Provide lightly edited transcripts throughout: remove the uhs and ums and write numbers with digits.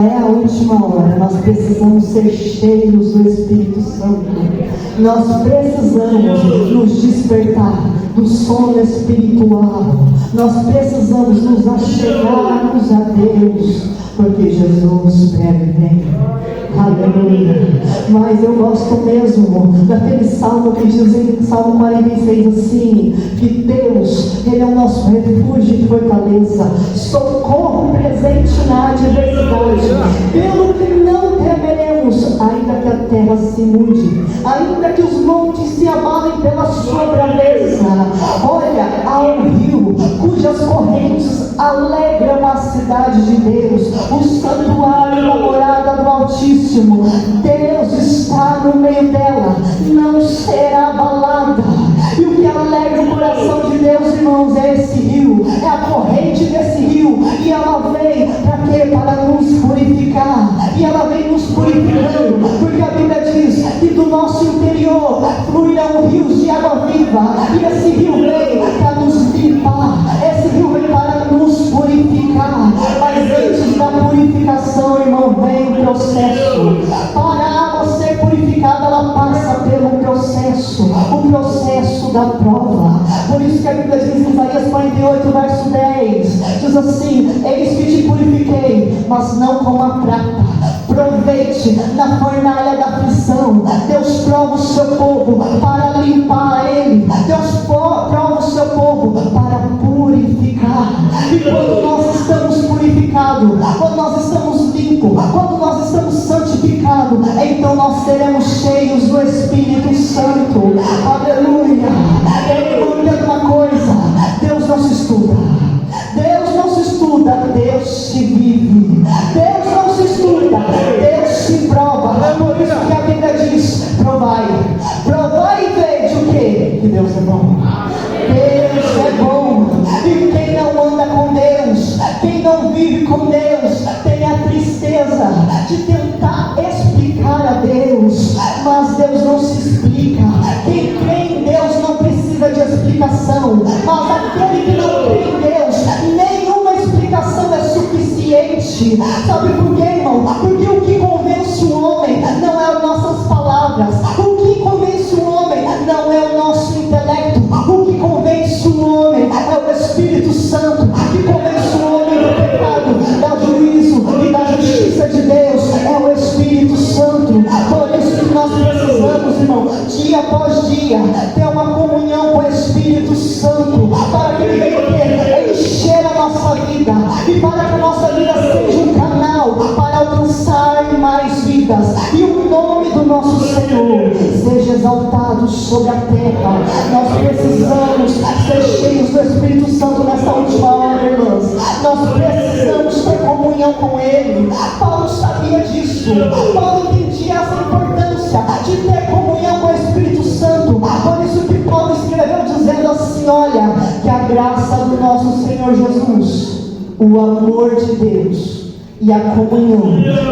É a última hora, nós precisamos ser cheios do Espírito Santo. Nós precisamos nos despertar do sono espiritual. Nós precisamos nos achegarmos a Deus, porque Jesus breve vem. Aleluia. Mas eu gosto mesmo daquele salmo que diz em Salmo 46 assim, que Deus, Ele é o nosso refúgio e fortaleza, socorro presente na adversidade, pelo que não temeremos, ainda que a terra se mude, ainda que os montes se abalem pela sua braveza. Olha, há um rio cujas correntes alegram a cidade de Deus, o santuário da morada do Altíssimo. Deus está no meio dela, não será abalada. E o que alegra o coração de Deus, irmãos, é esse rio, é a corrente desse rio. E ela vem para quê? Para nos purificar. E ela vem nos purificando, porque a Bíblia diz que do nosso interior fluirão rios de água viva. E esse rio vem para nos limpar, esse rio vem para nos purificar. Mas antes da purificação, irmão, vem o processo. Para a água ser purificada, ela passa pelo processo, o processo da prova. Por isso que a Bíblia diz em Isaías 48, verso 10, diz assim: eis que te purifiquei, mas não com a prata. Provei-te na fornalha da aflição. Deus prova o seu povo para limpar ele. Deus prova o seu povo para purificar. E quando nós estamos purificados, quando nós estamos limpos, quando nós estamos santificados, então nós seremos cheios do Espírito Santo. Aleluia. Eu entendo uma coisa: Deus não se estuda, Deus não se estuda, Deus se vive. Deus não se estuda, Deus se prova. Por isso que a Bíblia diz: provai e vede o quê? Que Deus é bom. Deus é bom. E quem não anda com Deus, quem não vive com Deus, tem a tristeza de tentar explicar a Deus. Mas Deus não se explica. Quem crê em Deus não precisa de explicação. Mas aquele que não crê em Deus, nenhuma explicação é suficiente. Sabe por quê, irmão? Porque o que convence o homem não é as nossas palavras. O que convence o homem não é o nosso intelecto. O que convence o homem é o Espírito Santo, que convence o homem do pecado, do juízo e da justiça de Deus. É o Espírito Santo. Por isso que nós precisamos, irmão, dia após dia, ter uma comunhão com o Espírito Santo, para que ele venha encher a nossa vida, e para que a nossa vida seja um canal para alcançar mais vidas, e o nome do nosso Senhor seja exaltado sobre a terra. Nós precisamos ser cheios do Espírito Santo nessa última hora, irmãos. Nós precisamos ter comunhão com Ele. Paulo sabia disso. Paulo entendia essa importância de ter comunhão com o Espírito Santo. Por isso que Paulo escreveu dizendo assim: olha, que a graça do nosso Senhor Jesus, o amor de Deus e a comunhão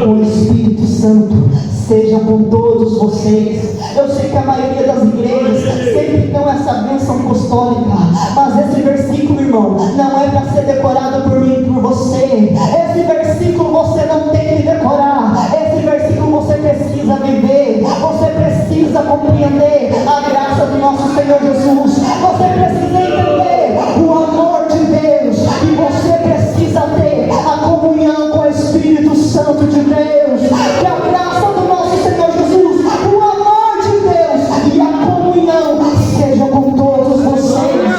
com o Espírito Santo seja com todos vocês. Eu sei que a maioria das igrejas sempre dão essa bênção apostólica, mas esse versículo, irmão, não é para ser decorado por mim e por você. Esse versículo você não tem que decorar. Esse versículo você precisa viver. Você precisa compreender a graça do nosso Senhor Jesus. Você precisa entender o amor de Deus, e você precisa ter a comunhão com o Espírito Santo de Deus. Que a graça do nosso Senhor Jesus, o amor de Deus e a comunhão sejam com todos vocês.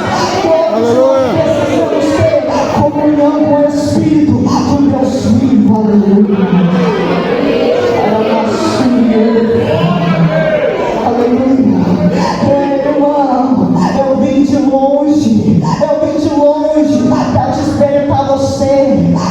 Aleluia. Precisamos ter comunhão com o Espírito do Deus vivo. Aleluia. Aleluia. Irmão, eu vim de longe para despertar você.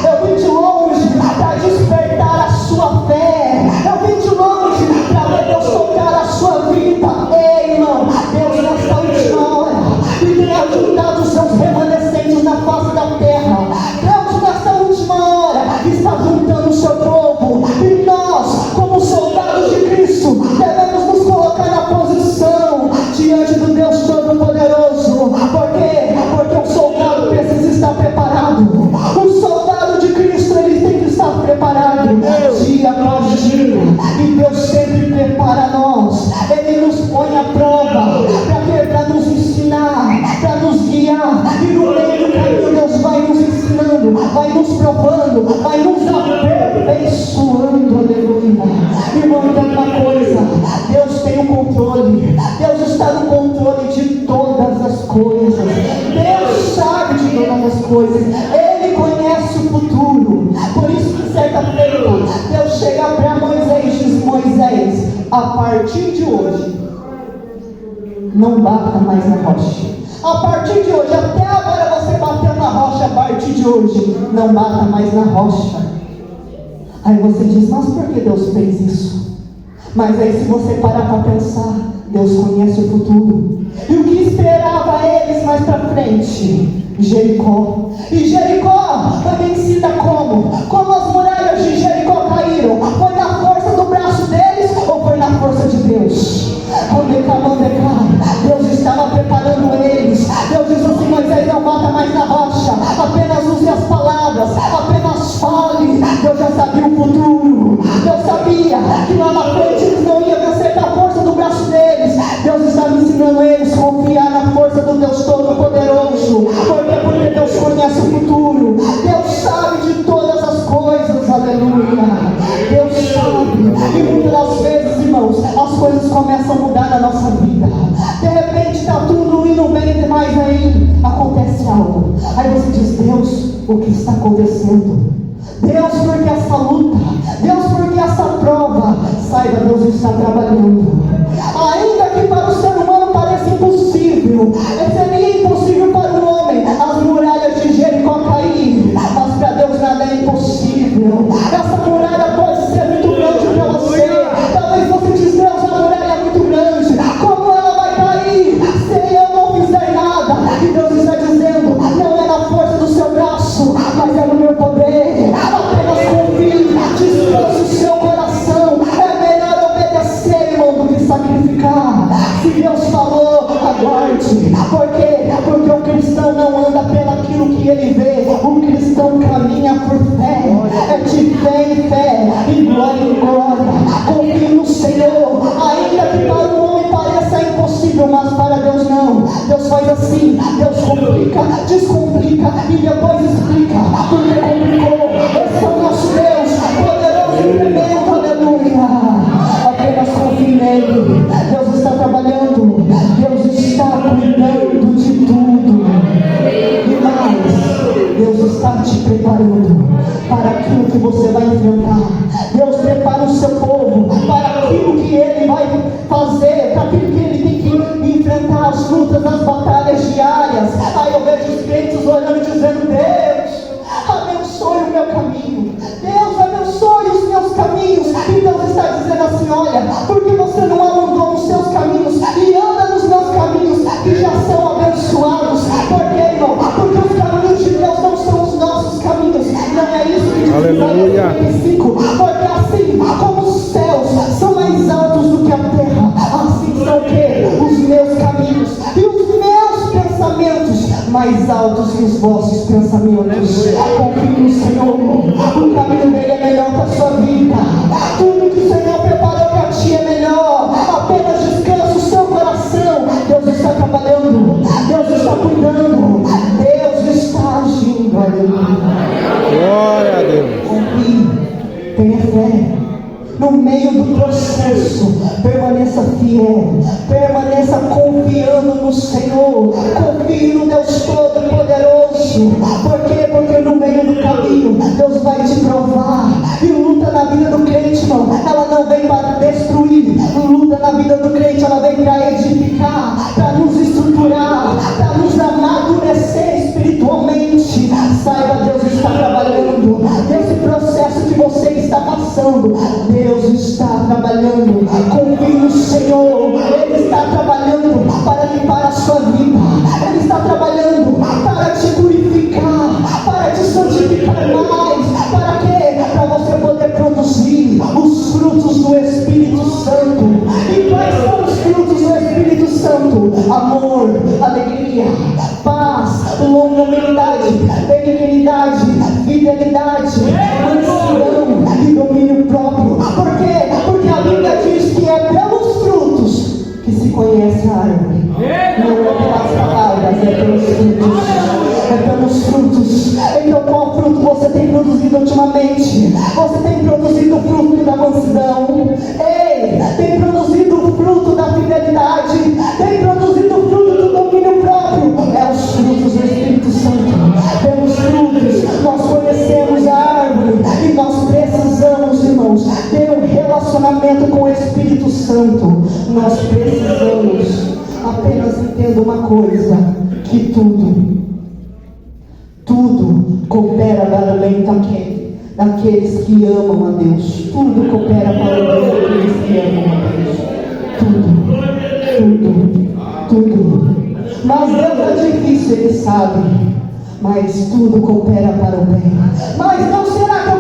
Eu vim de longe para despertar a sua fé. Eu vim de longe para ver Deus tocar a sua vida. Ei, irmão, Deus nesta última hora e tem ajudado os seus remanescentes na face da terra. Deus nesta última hora está juntando o seu povo. dia após dia, e Deus sempre prepara nós. Ele nos põe à prova, para nos ensinar, para nos guiar, e no meio do caminho Deus vai nos ensinando, vai nos provando, vai nos aperfeiçoando. Aleluia. Irmão, então uma coisa, Deus tem o controle, Deus está no controle de todas as coisas, Deus sabe de todas as coisas, Ele conhece o futuro. Por isso que certa feita Deus chega para Moisés e diz: Moisés, a partir de hoje não bata mais na rocha. A partir de hoje, até agora você bateu na rocha, a partir de hoje não bata mais na rocha. Aí você diz: mas por que Deus fez isso? Mas aí, se você parar para pensar, Deus conhece o futuro. E o que esperava eles mais para frente? Jericó. E Jericó foi vencida como? Como as muralhas de Jericó caíram? Foi na força do braço deles ou foi na força de Deus? Deus estava preparando eles. Deus disse assim: Moisés, não bata mais na rocha, apenas use as palavras, apenas fale. Deus já sabia o futuro. Deus sabia que lá na frente eles não iam vencer da força do braço deles. Deus estava ensinando eles a confiar na força do Deus Todo-Poderoso. Porque Deus conhece o futuro, Deus sabe de todas as coisas. Aleluia. Deus sabe. E muitas das vezes, irmãos, as coisas começam a mudar na nossa vida. De repente está tudo indo bem, mas aí acontece algo. Aí você diz: Deus, o que está acontecendo? Deus, por que essa luta? Deus, por que essa prova? Saiba, Deus está trabalhando. Ainda que para o ser humano pareça impossível, seria impossível para o homem as muralhas de Jericó cair, mas para Deus nada é impossível. Essa muralha pode ser muito grande para você. Talvez você diz: Deus, a muralha é muito grande, como ela vai cair se eu não fizer nada? E Deus está dizendo: não é na força do seu braço, mas é no meu poder. Apenas confie, descanse o seu coração. É melhor obedecer, irmão, do que sacrificar. Se Deus falou, aguarde. Por quê? Porque o cristão não anda pelaquilo que ele vê, o cristão caminha por fé. É de fé em fé, e glória em glória. Confie no Senhor, ainda que para o homem pareça impossível, mas para Deus não. Deus faz assim, Deus complica, descomplica e depois explica, porque complicou. Esse é o nosso Deus, poderoso e tremendo. Aleluia. Apenas confie nele. Deus está trabalhando, Deus está cuidando de tudo. E mais, Deus está te preparando para aquilo que você vai enfrentar. Deus prepara o seu povo para aquilo que ele vai fazer, para aquilo que ele tem que enfrentar, as lutas, as batalhas diárias. Aí eu vejo os crentes olhando e dizendo: Deus, abençoe o meu caminho. Deus, abençoe os meus caminhos. E Deus está dizendo assim: olha, porque você não abandona os seus caminhos e anda nos meus caminhos, que já são abençoados. Por quê, irmão? Porque os caminhos de Deus não são os nossos caminhos. Não é isso que diz Aleluia. 45. Porque assim como os céus são mais altos do que a terra, assim são o quê? Os meus caminhos e os meus pensamentos mais altos que os vossos pensamentos. Confie no Senhor. O caminho dele é melhor para a sua vida. Tudo que o Senhor preparou para ti é melhor. Apenas descansa o seu coração. Deus está trabalhando, Deus está cuidando, Deus está agindo. Glória a Deus. Confie, tenha fé. No meio do processo, permaneça fiel, permaneça confiando no Senhor, confie no Deus Todo-Poderoso. Por quê? Porque no meio do caminho, Deus vai te provar. E luta na vida do crente, irmão, ela não vem para destruir. Luta na vida do crente, ela vem para edificar, para nos estruturar, para nos amadurecer espiritualmente. Saiba, Deus está trabalhando nesse processo que você está passando. Deus está trabalhando. Confie no Senhor. Ele está trabalhando para limpar a sua vida. Ele está trabalhando para te purificar, para te santificar mais. Para quê? Para você poder produzir os frutos do Espírito Santo. E quais são os frutos do Espírito Santo? Amor, alegria, paz, longanimidade, benignidade, fidelidade, mansidão e domínio próprio. conhece a árvore. Não é pelas palavras, é pelos frutos. É pelos frutos. Então qual fruto você tem produzido ultimamente? Você tem produzido o fruto da mansidão? Ei, tem produzido o fruto da fidelidade? Tem produzido o fruto do domínio próprio? É os frutos do Espírito Santo. Pelos frutos nós conhecemos a árvore. E nós precisamos, irmãos, ter um relacionamento com o Espírito Santo. Nós precisamos. Apenas entenda uma coisa, que tudo coopera para o bem daqueles que amam a Deus. Tudo coopera para o bem daqueles que amam a Deus. Tudo. Mas Deus é difícil, Ele sabe. Mas tudo coopera para o bem. Mas não será que eu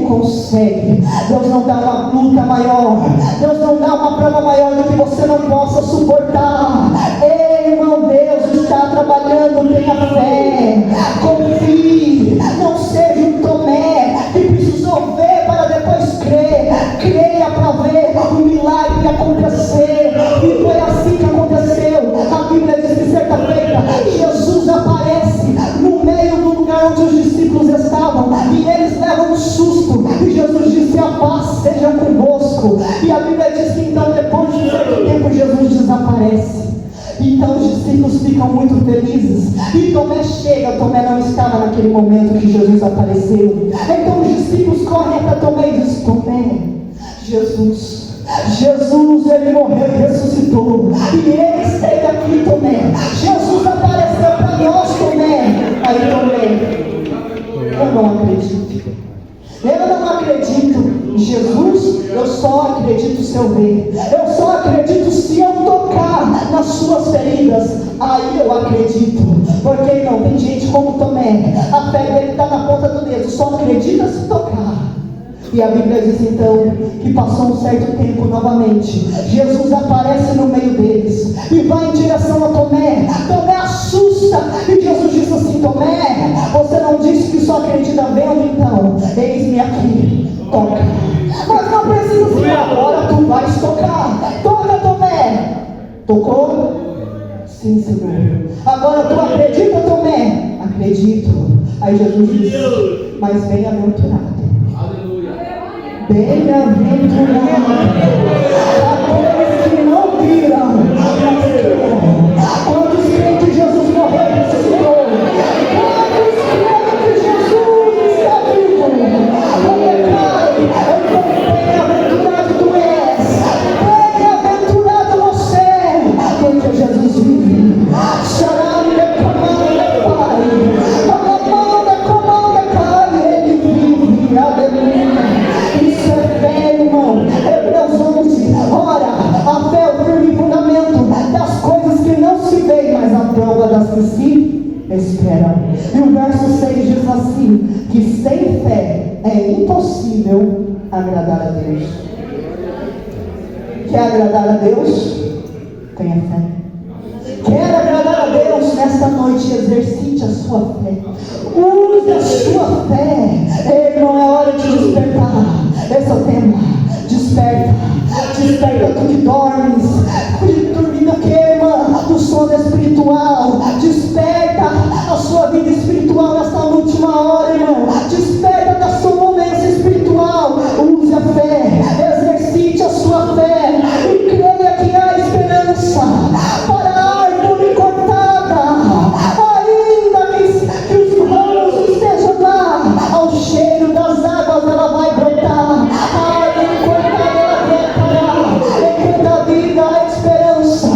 consegue? Deus não dá uma luta maior. Deus não dá uma prova maior do que você não possa suportar. Ei, irmão, Deus está trabalhando. Tenha fé, confie. Não seja um Tomé que precisou ver para depois crer. Creia para ver o milagre acontecer. E foi assim que aconteceu. A Bíblia diz que certa feita Jesus aparece no meio do lugar onde os discípulos estavam, e eles levam um susto, e Jesus disse: a paz seja convosco. E a Bíblia diz que então, depois de certo tempo, Jesus desaparece. Então os discípulos ficam muito felizes, e Tomé chega. Tomé não estava naquele momento que Jesus apareceu. Então os discípulos correm para Tomé e dizem: Tomé, Jesus, Ele morreu e ressuscitou, e Ele esteve aqui, Tomé. Jesus apareceu para nós, Tomé. Aí Tomé: eu não acredito em Jesus, eu só acredito se eu ver. Eu só acredito se eu tocar nas suas feridas. Aí eu acredito. Porque não tem gente como Tomé, a fé dele está na ponta do dedo, só acredita se tocar. E a Bíblia diz então que passou um certo tempo novamente. Jesus aparece no meio deles e vai em direção a Tomé. Tomé assusta e Jesus diz assim: Tomé, você não disse que só acredita vendo? Então, eis-me aqui, toca. Mas não precisa ser agora, tu vais tocar. Toca, Tomé. Tocou? Sim, Senhor. Agora tu acredita, Tomé? Acredito. Aí Jesus diz: mas bem-aventurado. Bem-aventurado aqueles que não viram, mas creram. Quantos creem que Jesus morreu e ressuscitou? Quantos creem que Jesus está vivo? Porque cai, bem-aventurado tu és, bem-aventurado você, porque Jesus vive. Xará-me, comanda, Pai, Ele vive. Aleluia. Isso é fé, irmão. Hebreus 11. Ora, a fé é o firme fundamento das coisas que não se veem, mas a prova das que se esperam. E o verso 6 diz assim: que sem fé é impossível agradar a Deus. Quer agradar a Deus? Tenha fé. Quer agradar a Deus nesta noite? Exercite a sua fé. Use a sua fé. Ei, não é hora de despertar. Esse é o tema. Desperta. Desperta tu que dormes. Dormindo o que, irmã? Do sono espiritual. Desperta a sua vida espiritual nessa última hora, irmão. Desperta da sonolência espiritual. Use a fé. Exercite a sua fé. E creia que há esperança para a árvore cortada. Ainda que os ramos estejam lá, ao cheiro das águas ela vai brotar. A árvore cortada ela brotará. Enquanto a vida há esperança,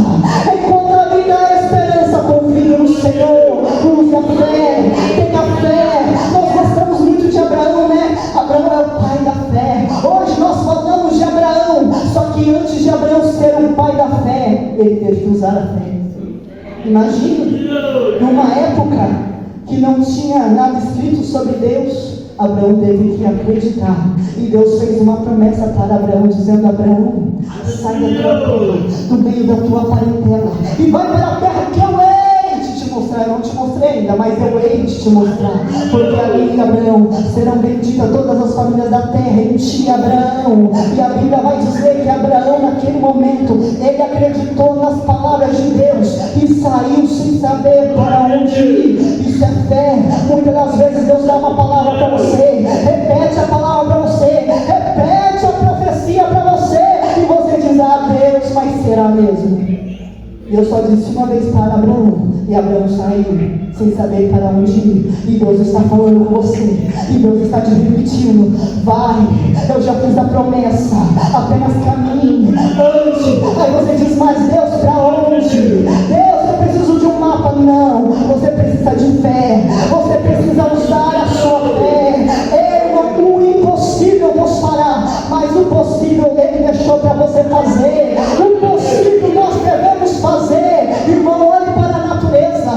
enquanto a vida há esperança, confie no Senhor. Use a fé, tenha fé. Nós gostamos muito de Abraão, né? Abraão é o pai da fé. Hoje nós falamos de Abraão, só que antes de Abraão ser um pai da fé, ele teve que usar a fé. Imagina, numa época que não tinha nada escrito sobre Deus, Abraão teve que acreditar. E Deus fez uma promessa para Abraão, dizendo: Abraão, sai da tua terra, do meio da tua parentela, e vai para a terra que eu hei de te mostrar, eu não te mostrei ainda, mas eu hei de te mostrar. Porque ali, Abraão, serão benditas todas as famílias da terra em ti, Abraão. E a Bíblia vai dizer que Abraão, naquele momento, ele acreditou nas palavras de Deus e saiu sem saber para onde ir. Isso é fé. Muitas das vezes Deus dá uma palavra para você, repete a palavra para você, repete a profecia para você, e você diz: ah, Deus, mas será mesmo? Deus só disse uma vez para Abraão, e Abraão saiu sem saber para onde ir. E Deus está falando com você, e Deus está te repetindo: vai, eu já fiz a promessa, apenas caminhe, ande. Aí você diz: mas Deus, para onde? Deus, eu preciso de um mapa. Não, você precisa de fé, você precisa usar a sua fé. O impossível Deus fará, mas o possível Ele deixou para você fazer. O possível nós devemos fazer. Irmão, olhe para a natureza.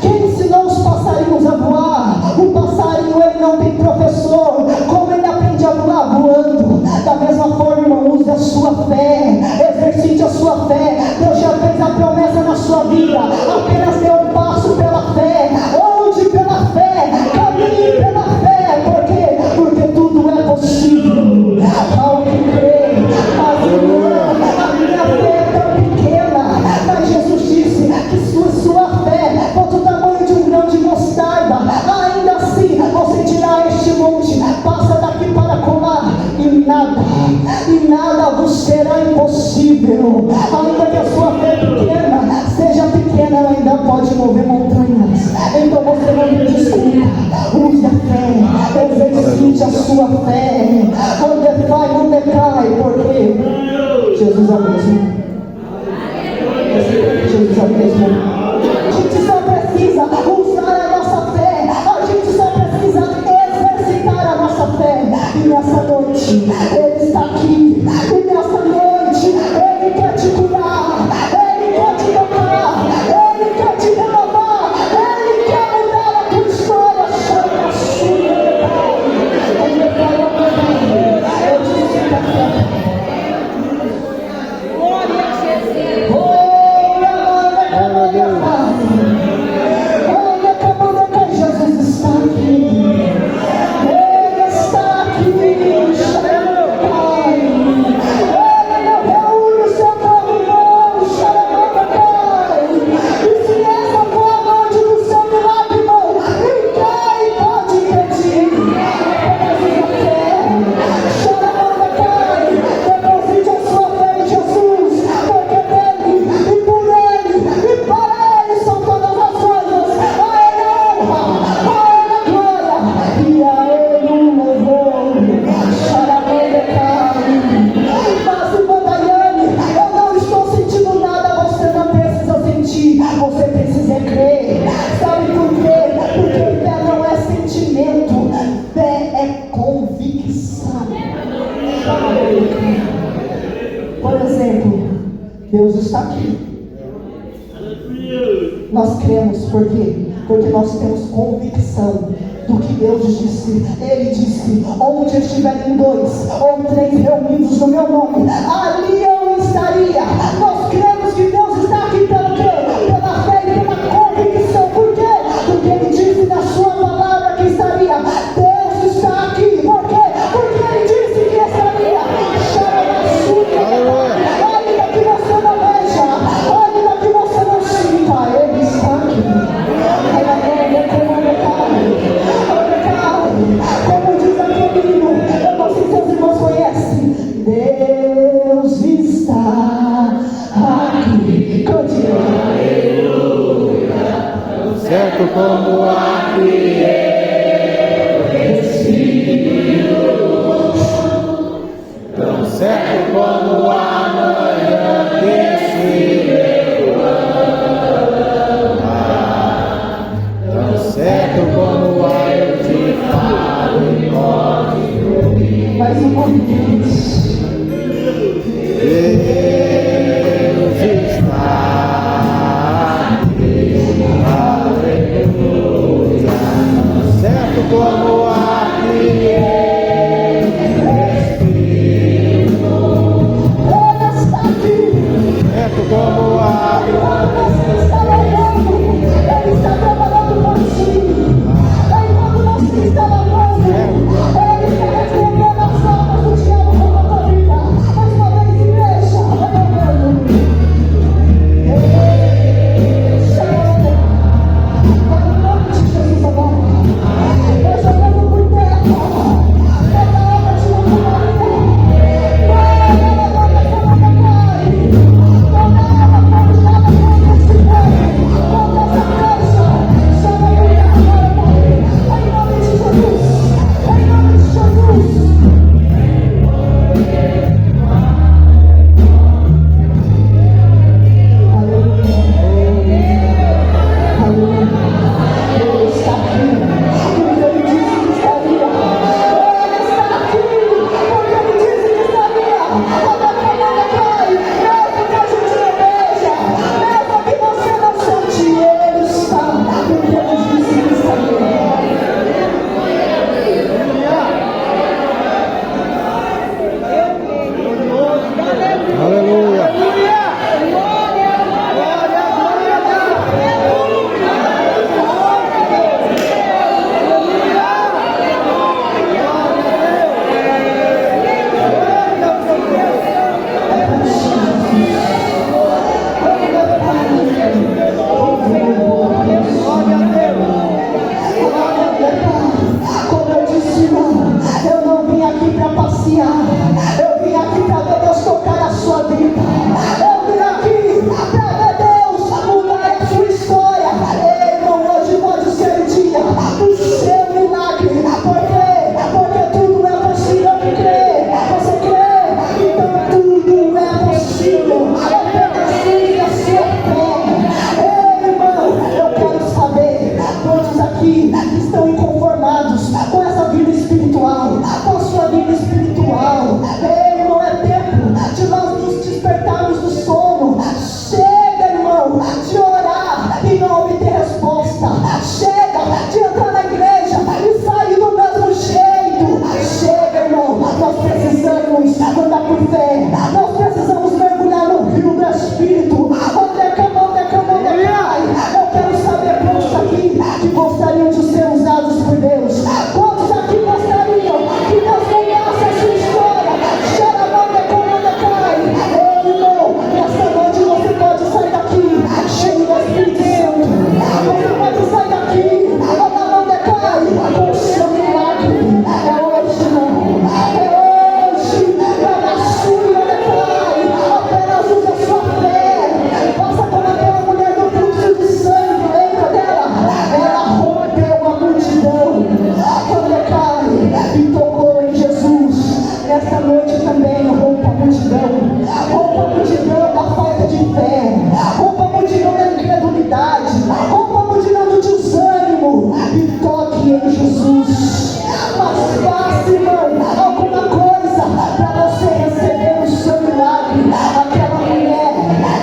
Quem ensinou os passarinhos a voar? O passarinho, ele não tem professor. Como ele aprende a voar? Voando. Da mesma forma, irmão, use a sua fé, exercite a sua fé. Deus já fez a promessa na sua vida, apenas dê um passo pela fé, ande pela fé, caminhe pela fé. Por quê? Porque tudo é possível ao que crê. Mas a minha fé é tão pequena, mas Jesus disse que se sua fé for do tamanho de um grão de mostarda, ainda assim você dirá a este monte: passa daqui para colar, e nada vos será impossível. Ainda que a sua fé pequena seja pequena, ela ainda pode mover montanhas. Então você não me desculpa, use a fé, exercite a sua fé. Onde vai, não decai, porque Jesus é mesmo. Jesus é mesmo. A gente só precisa usar a nossa fé, a gente só precisa exercitar a nossa fé. E nessa noite Ele está aqui, e nessa noite Ele quer te curar, Ele quer te tocar, Ele quer te renovar, Ele quer mudar a tua história. Chama a sua Pai. Ele fala comigo, eu disse que a fé. Glória a Jesus. Jesus está aqui. Ele está aqui. Pai. Ele não reúne o seu povo, irmão. Pai. E se essa for a noite do seu milagre, irmão, ninguém pode impedir. Pai. Deposite a sua fé em Jesus, porque dele, e por ele, e para ele são todas as coisas. A ele a honra, a ele a glória, e a ele o louvor. Mas, irmã Daiane, eu não estou sentindo nada. Você não precisa sentir, você precisa crer. Sabe por quê? Porque fé não é sentimento, fé é convicção. Por exemplo, Deus está aqui. Nós cremos, por quê? Porque nós temos convicção do que Deus disse. Ele disse: onde estiverem 2 ou 3 reunidos no meu nome, ali eu estaria. Nós cremos que Deus está aqui pelo quê? Pela fé e pela convicção. Por quê? Porque Ele disse na sua palavra que estaria. Deus está aqui. Por quê? Porque Ele disse que estaria. Chama a sua. Ainda que você não veja, ainda que você não sinta, Ele está aqui. Como diz aquele hino, eu não sei se os irmãos conhecem. Deus está aqui. Continua. Certo como a que eu respiro, tão certo como a manhã que se levanta, tão certo como a eu te falo e morre. Mais um pouquinho. Deus está aqui, aleluia, certo como a que eu respiro, Ele está aqui. certo como a Ele está olhando. Ele está precisamos andar por fé. Nós precisamos mergulhar no rio do Espírito. Eu quero saber quantos aqui que gostariam de ser usados por Deus. Quantos aqui gostariam que Deus mudasse a sua história? Irmão, nessa noite você pode sair daqui cheio do Espírito Santo. Você pode sair daqui com o seu milagre. É hoje, não. É hoje. É na sua, apenas use a sua fé. Faça como aquela mulher do fluxo de sangue. Lembra dela? Ela rompeu a multidão. Quando cai e tocou em Jesus. Nessa noite também rompa a multidão. Rompa a multidão da falta de fé. Rompa a multidão da incredulidade. Rompa a multidão do desânimo. E toque em Jesus. Mas faça, irmão, alguma coisa para você receber o seu milagre. Aquela mulher,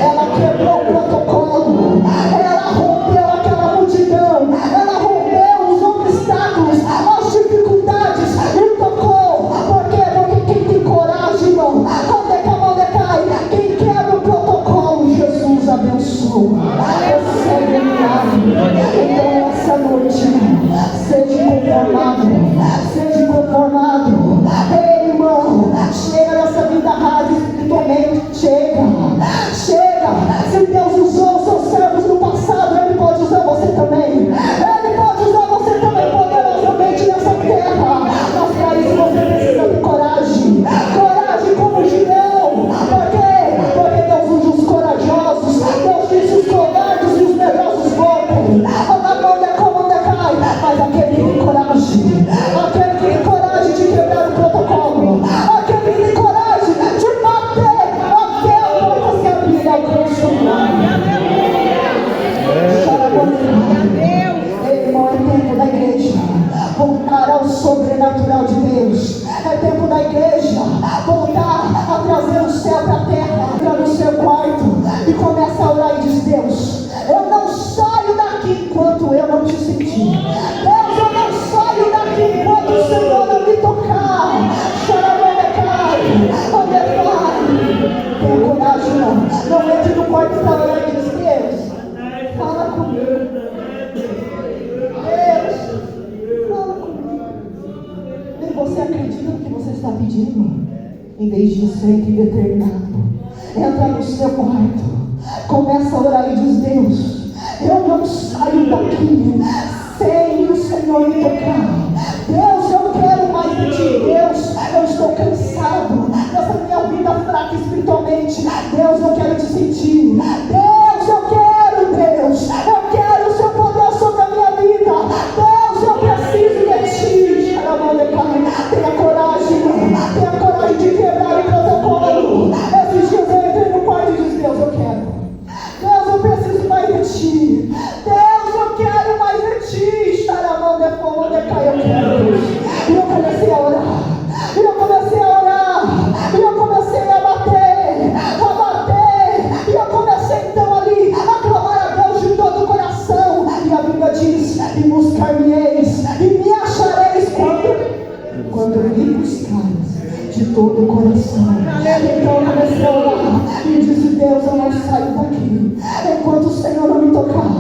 ela quebrou o protocolo. Ela rompeu aquela multidão. Ela rompeu os obstáculos, as dificuldades e tocou. Por quê? Porque quem tem coragem, irmão, quando é que a mão decai, quem quebra o protocolo, Jesus abençoa. Recebe o milagre. Então essa noite, seja conformado. Seja conformado. Ei, irmão, chega dessa vida rasa espiritualmente. Chega. Se Deus usou os seus servos no passado, Ele pode usar você também. Ele pode usar você também poderosamente nessa terra. Mas para isso você precisa ter coragem. Coragem como Gideão. Por quê? Porque Deus usa os corajosos. Deus diz os covardes e os medrosos voltam. Mas aquele que tem coragem, aquele que tem coragem de quebrar o protocolo, aquele que tem coragem de bater até a porta se abrir, alcança o milagre. Irmão, é tempo da igreja voltar ao sobrenatural de Deus. É tempo da igreja voltar a trazer o céu para a terra. Entra no seu quarto e começa a orar e diz: Deus, eu não saio daqui enquanto eu não te sentir. Deus, eu não saio daqui enquanto o Senhor não me tocar. Tenha coragem, não entre no quarto para orar e diz: Deus, fala comigo. Deus, fala comigo. Nem você acredita no que você está pedindo. Em vez disso, entre determinado. Entra no seu quarto, começa a orar e diz: Deus, eu não saio daqui sem o Senhor me tocar. Deus, eu quero mais de ti. Deus, eu estou cansado dessa minha vida fraca espiritualmente. Deus, eu quero te sentir. Deus, eu quero o seu poder sobre a minha vida. Deus, eu preciso de ti. Tenha coragem de quebrar o protocolo. Esses dias eu entrei no quarto e disse: Deus, eu quero. Deus, eu preciso mais de ti. Deus, eu quero mais de ti. Xaramão de fogo, de cai, eu quero, Deus. E eu comecei a orar. E eu comecei a bater. E eu comecei então ali a clamar a Deus de todo o coração. E a Bíblia diz: e buscar-me-eis, e me achareis quando me buscares de todo o coração. Então eu comecei a orar e disse: Deus, eu não saio daqui enquanto o Senhor não me tocar.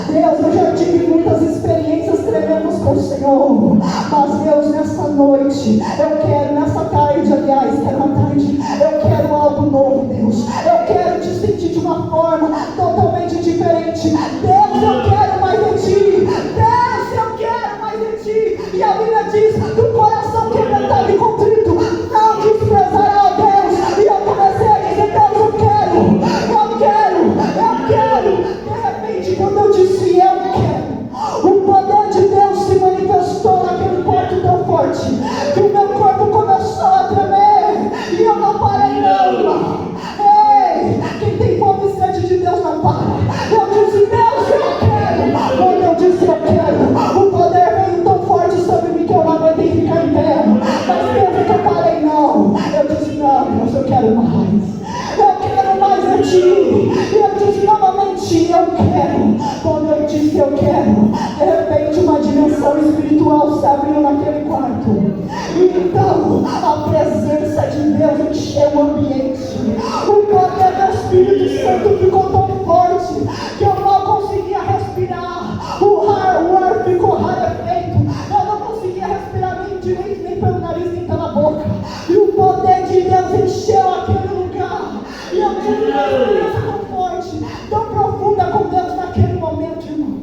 Deus, eu já tive muitas experiências tremendas com o Senhor, mas Deus, nessa noite, eu quero, nessa tarde, aliás, que é uma tarde, eu quero algo novo, Deus. Eu quero te sentir de uma forma totalmente diferente. Deus, eu quero mais de ti. Deus, eu quero mais de ti. E a Bíblia diz: do coração quebrantado e contrito não desprezará a Deus. E eu comecei a dizer: Deus, eu quero. De repente, quando eu disse eu quero, o poder de Deus se manifestou naquele quarto tão forte que o meu corpo começou a tremer. tão profunda com Deus naquele momento, irmão.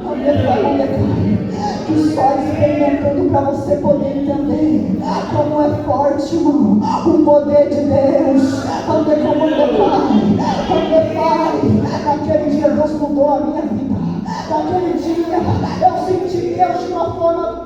Aleluia, que só experimentando para você poder entender como é forte, irmão, o poder de Deus. Quando Pai, naquele dia Deus mudou a minha vida. Naquele dia eu senti Deus de uma forma